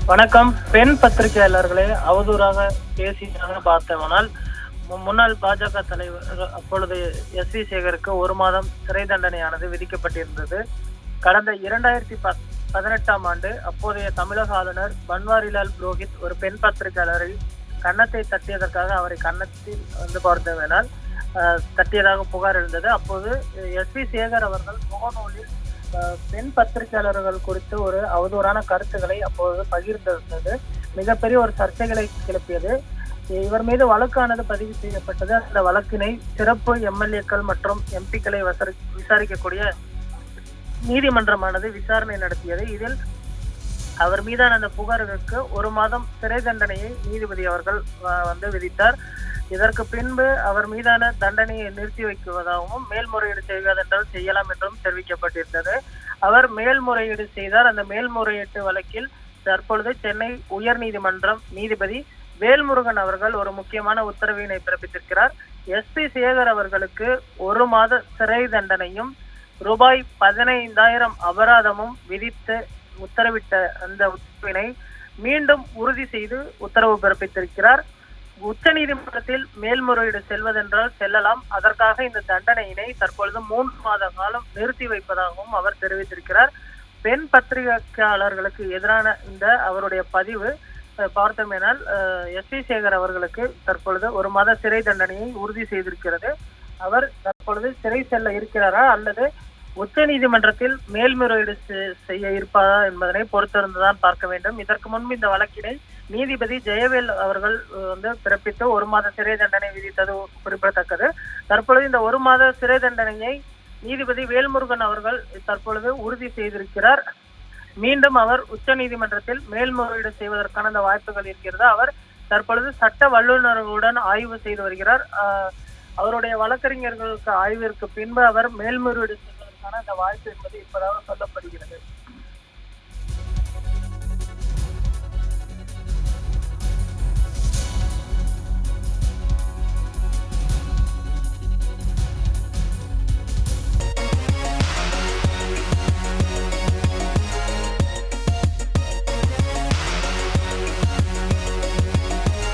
வணக்கம். பெண் பத்திரிகையாளர்களை அவதூறாக பேசியதாக பார்த்தவனால் முன்னாள் பாஜக தலைவர் அப்பொழுது எஸ்.வி. சேகருக்கு 1 மாதம் சிறை தண்டனையானது விதிக்கப்பட்டிருந்தது. கடந்த 2018ஆம் ஆண்டு அப்போதைய தமிழக ஆளுநர் பன்வாரிலால் புரோஹித் ஒரு பெண் பத்திரிகையாளரை கன்னத்தை தட்டியதற்காக அவரை கன்னத்தில் பார்த்தவனால் தட்டியதாக புகார் எழுந்தது. அப்போது எஸ்.வி. சேகர் அவர்கள் முகநூலில் பெண் பத்திரிகையாளர்கள் குறித்து ஒரு அவதூறான கருத்துக்களை அப்போது பகிர்ந்திருந்தது மிகப்பெரிய ஒரு சர்ச்சைகளை கிளப்பியது. இவர் மீது வழக்கானது பதிவு செய்யப்பட்டது. அந்த வழக்கினை சிறப்பு எம்எல்ஏக்கள் மற்றும் எம்பிக்களை விசாரிக்கக்கூடிய நீதிமன்றமானது விசாரணை நடத்தியது. இதில் அவர் மீதான அந்த புகார்களுக்கு 1 மாதம் சிறை தண்டனையை நீதிபதி அவர்கள் விதித்தார். இதற்கு பின்பு அவர் மீதான தண்டனையை நிறுத்தி வைக்குவதாகவும் மேல்முறையீடு செய்வதென்றால் செய்யலாம் என்றும் தெரிவிக்கப்பட்டிருந்தது. அவர் மேல்முறையீடு செய்தார். அந்த மேல்முறையீட்டு வழக்கில் தற்பொழுது சென்னை உயர்நீதிமன்றம் நீதிபதி வேல்முருகன் அவர்கள் ஒரு முக்கியமான உத்தரவினை பிறப்பித்திருக்கிறார். எஸ்.பி. சேகர் அவர்களுக்கு 1 மாத சிறை தண்டனையும் ரூபாய் 15,000 அபராதமும் விதித்து உத்தரவிட்ட அந்த உத்தரவினை மீண்டும் உறுதி செய்து உத்தரவு பிறப்பித்திருக்கிறார். உச்ச நீதிமன்றத்தில் மேல்முறையீடு செல்வதென்றால் செல்லலாம். அதற்காக இந்த தண்டனையினை தற்பொழுது 3 மாத காலம் நிறுத்தி வைப்பதாகவும் அவர் தெரிவித்திருக்கிறார். பெண் பத்திரிகையாளர்களுக்கு எதிரான இந்த அவருடைய பதிவு பார்த்தோமேனால் எஸ்.வி. சேகர் அவர்களுக்கு தற்பொழுது 1 மாத சிறை தண்டனையை உறுதி செய்திருக்கிறது. அவர் தற்பொழுது சிறை செல்ல இருக்கிறாரா அல்லது உச்ச நீதிமன்றத்தில் மேல்முறையீடு செய்ய இருப்பாரா என்பதனை பொறுத்திருந்துதான் பார்க்க வேண்டும். இதற்கு முன்பு இந்த வழக்கினை நீதிபதி ஜெயவேல் அவர்கள் பிறப்பித்து 1 மாத சிறை தண்டனை விதித்தது குறிப்பிடத்தக்கது. தற்பொழுது இந்த 1 மாத சிறை தண்டனையை நீதிபதி வேல்முருகன் அவர்கள் தற்பொழுது உறுதி செய்திருக்கிறார். மீண்டும் அவர் உச்ச நீதிமன்றத்தில் மேல்முறையீடு செய்வதற்கான அந்த வாய்ப்புகள் இருக்கிறது. அவர் தற்பொழுது சட்ட வல்லுநர்களுடன் ஆய்வு செய்து வருகிறார். அவருடைய வழக்கறிஞர்களுக்கு ஆய்விற்கு பின்பு அவர் மேல்முறையீடு செய்வதற்கான அந்த வாய்ப்பு என்பது இப்பதாக சொல்லப்படுகிறது.